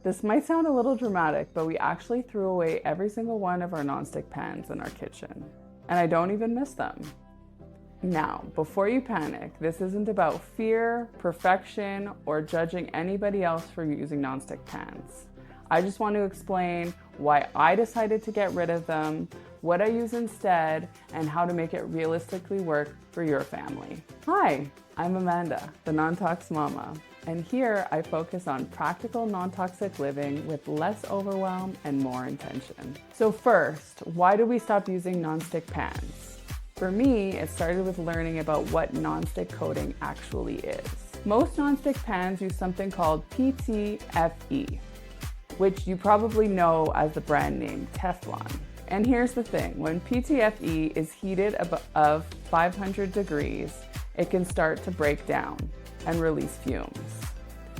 This might sound a little dramatic, but we actually threw away every single one of our nonstick pans in our kitchen, and I don't even miss them. Now, before you panic, this isn't about fear, perfection, or judging anybody else for using nonstick pans. I just want to explain why I decided to get rid of them, what I use instead, and how to make it realistically work for your family. Hi, I'm Amanda, the NonTox Mama, and here I focus on practical non-toxic living with less overwhelm and more intention. So first, why do we stop using nonstick pans? For me, it started with learning about what nonstick coating actually is. Most nonstick pans use something called PTFE, which you probably know as the brand name Teflon. And here's the thing, when PTFE is heated above 500 degrees, it can start to break down and release fumes.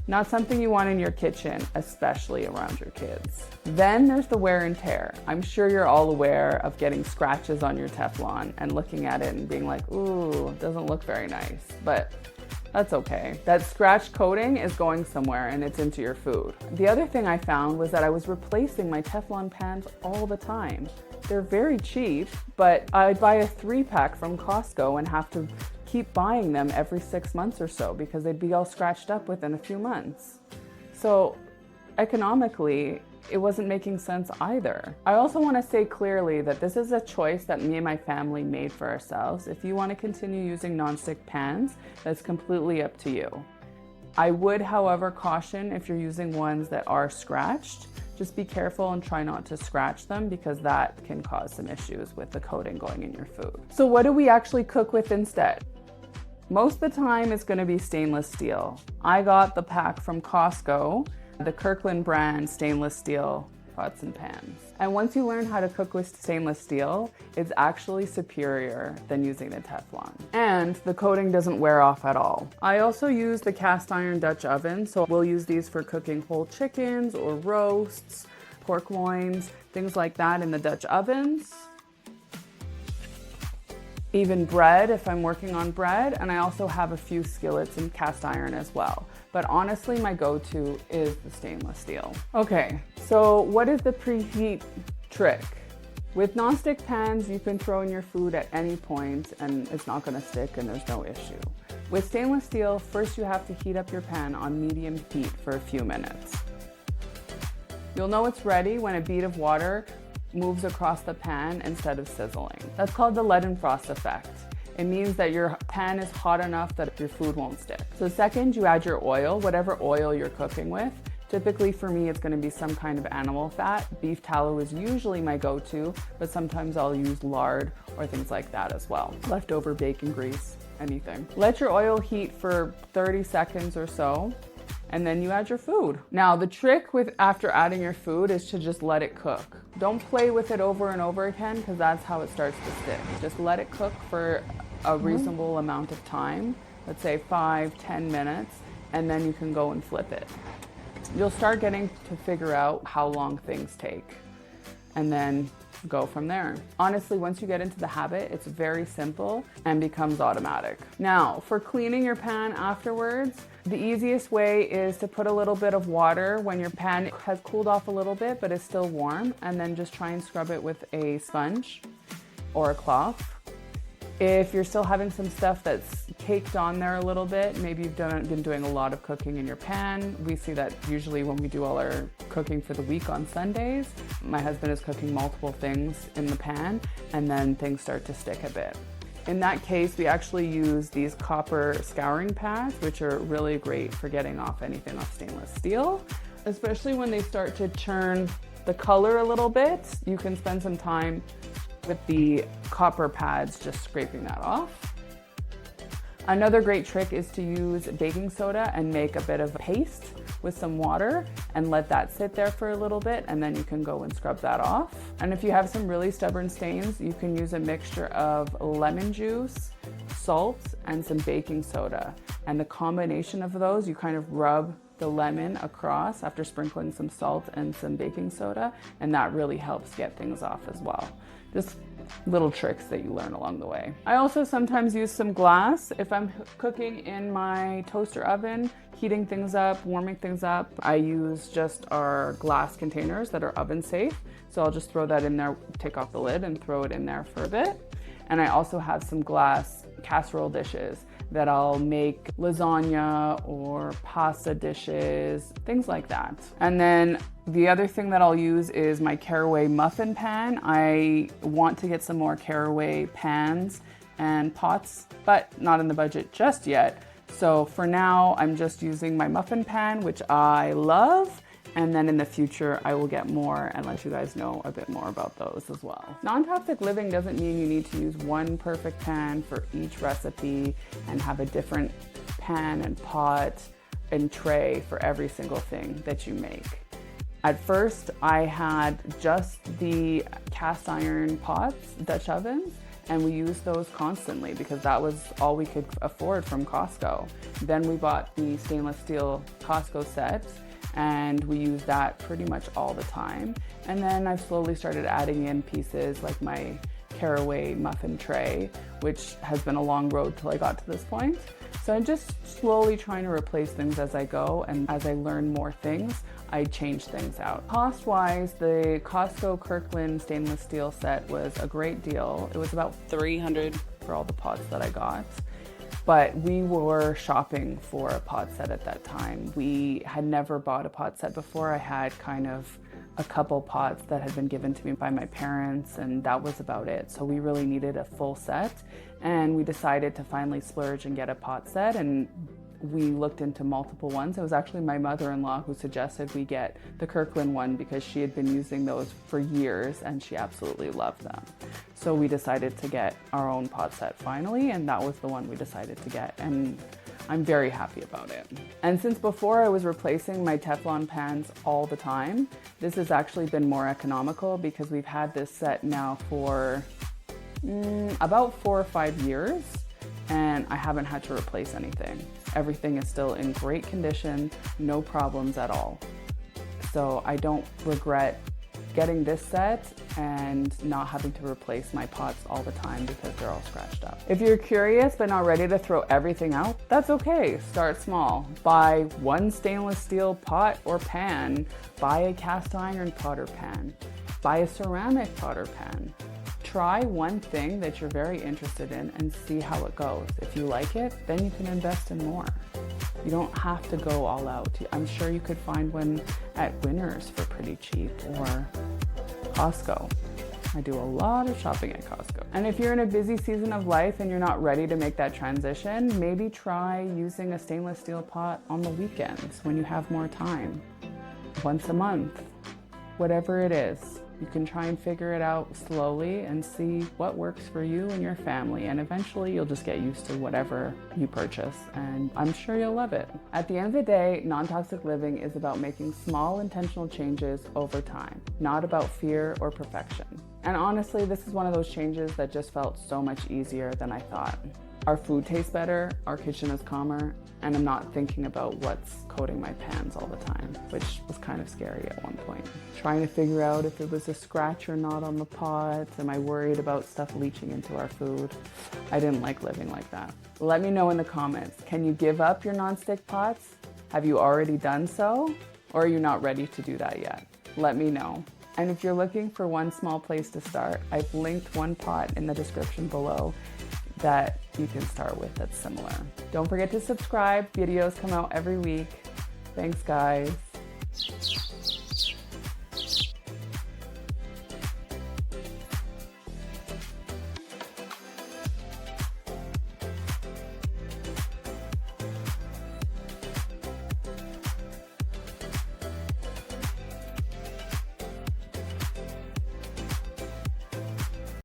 Not something you want in your kitchen, especially around your kids. Then there's the wear and tear. I'm sure you're all aware of getting scratches on your Teflon and looking at it and being like, ooh, it doesn't look very nice, but that's okay. That scratch coating is going somewhere and it's into your food. The other thing I found was that I was replacing my Teflon pans all the time. They're very cheap, but I'd buy a 3-pack from Costco and have to keep buying them every 6 months or so because they'd be all scratched up within a few months. So economically, it wasn't making sense either. I also want to say clearly that this is a choice that me and my family made for ourselves. If you want to continue using nonstick pans, that's completely up to you. I would, however, caution if you're using ones that are scratched, just be careful and try not to scratch them because that can cause some issues with the coating going in your food. So what do we actually cook with instead? Most of the time it's going to be stainless steel. I got the pack from Costco, the Kirkland brand stainless steel pots and pans. And once you learn how to cook with stainless steel, it's actually superior than using the Teflon. And the coating doesn't wear off at all. I also use the cast iron Dutch oven, so we'll use these for cooking whole chickens or roasts, pork loins, things like that in the Dutch ovens. Even bread if I'm working on bread, and I also have a few skillets in cast iron as well. But honestly, my go-to is the stainless steel. Okay, so what is the preheat trick? With nonstick pans, you can throw in your food at any point and it's not gonna stick and there's no issue. With stainless steel, first you have to heat up your pan on medium heat for a few minutes. You'll know it's ready when a bead of water moves across the pan instead of sizzling. That's called the Leidenfrost effect. It means that your pan is hot enough that your food won't stick. So second, you add your oil, whatever oil you're cooking with. Typically for me, it's gonna be some kind of animal fat. Beef tallow is usually my go-to, but sometimes I'll use lard or things like that as well. Leftover bacon grease, anything. Let your oil heat for 30 seconds or so, and then you add your food. Now, the trick with after adding your food is to just let it cook. Don't play with it over and over again because that's how it starts to stick. Just let it cook for a reasonable amount of time, let's say 5-10 minutes, and then you can go and flip it. You'll start getting to figure out how long things take and then go from there. Honestly, once you get into the habit, it's very simple and becomes automatic. Now, for cleaning your pan afterwards, the easiest way is to put a little bit of water when your pan has cooled off a little bit but is still warm, and then just try and scrub it with a sponge or a cloth. If you're still having some stuff that's caked on there a little bit, maybe you've been doing a lot of cooking in your pan. We see that usually when we do all our cooking for the week on Sundays. My husband is cooking multiple things in the pan and then things start to stick a bit. In that case, we actually use these copper scouring pads, which are really great for getting off anything off stainless steel, especially when they start to turn the color a little bit. You can spend some time with the copper pads just scraping that off. Another great trick is to use baking soda and make a bit of a paste with some water and let that sit there for a little bit, and then you can go and scrub that off. And if you have some really stubborn stains, you can use a mixture of lemon juice, salt, and some baking soda. And the combination of those, you kind of rub the lemon across after sprinkling some salt and some baking soda, and that really helps get things off as well. Just little tricks that you learn along the way. I also sometimes use some glass if I'm cooking in my toaster oven, heating things up, warming things up. I use just our glass containers that are oven safe. So I'll just throw that in there, take off the lid and throw it in there for a bit. And I also have some glass casserole dishes that I'll make lasagna or pasta dishes, things like that. And then the other thing that I'll use is my Caraway muffin pan. I want to get some more Caraway pans and pots, but not in the budget just yet. So for now, I'm just using my muffin pan, which I love. And then in the future, I will get more and let you guys know a bit more about those as well. Non-toxic living doesn't mean you need to use one perfect pan for each recipe and have a different pan and pot and tray for every single thing that you make. At first, I had just the cast iron pots, Dutch ovens, and we used those constantly because that was all we could afford from Costco. Then we bought the stainless steel Costco set, and we use that pretty much all the time. And then I've slowly started adding in pieces like my Caraway muffin tray, which has been a long road till I got to this point. So I'm just slowly trying to replace things as I go, and as I learn more things, I change things out. Cost-wise, the Costco Kirkland stainless steel set was a great deal. It was about $300 for all the pots that I got. But we were shopping for a pot set at that time. We had never bought a pot set before. I had kind of a couple pots that had been given to me by my parents, and that was about it. So we really needed a full set, and we decided to finally splurge and get a pot set, and we looked into multiple ones. It was actually my mother-in-law who suggested we get the Kirkland one because she had been using those for years and she absolutely loved them. So we decided to get our own pot set finally, and that was the one we decided to get, and I'm very happy about it. And since before I was replacing my Teflon pans all the time, this has actually been more economical because we've had this set now for about 4 or 5 years, and I haven't had to replace anything. Everything is still in great condition, no problems at all. So I don't regret getting this set and not having to replace my pots all the time because they're all scratched up. If you're curious but not ready to throw everything out, that's okay. Start small. Buy one stainless steel pot or pan. Buy a cast iron pot or pan. Buy a ceramic pot or pan. Try one thing that you're very interested in and see how it goes. If you like it, then you can invest in more. You don't have to go all out. I'm sure you could find one at Winners for pretty cheap, or Costco. I do a lot of shopping at Costco. And if you're in a busy season of life and you're not ready to make that transition, maybe try using a stainless steel pot on the weekends when you have more time. Once a month, whatever it is. You can try and figure it out slowly and see what works for you and your family, and eventually you'll just get used to whatever you purchase, and I'm sure you'll love it. At the end of the day, non-toxic living is about making small intentional changes over time, not about fear or perfection. And honestly, this is one of those changes that just felt so much easier than I thought. Our food tastes better, our kitchen is calmer, and I'm not thinking about what's coating my pans all the time, which was kind of scary at one point. Trying to figure out if it was a scratch or not on the pot. Am I worried about stuff leaching into our food? I didn't like living like that. Let me know in the comments. Can you give up your nonstick pots? Have you already done so? Or are you not ready to do that yet? Let me know. And if you're looking for one small place to start, I've linked one pot in the description below that you can start with that's similar. Don't forget to subscribe. Videos come out every week. Thanks, guys.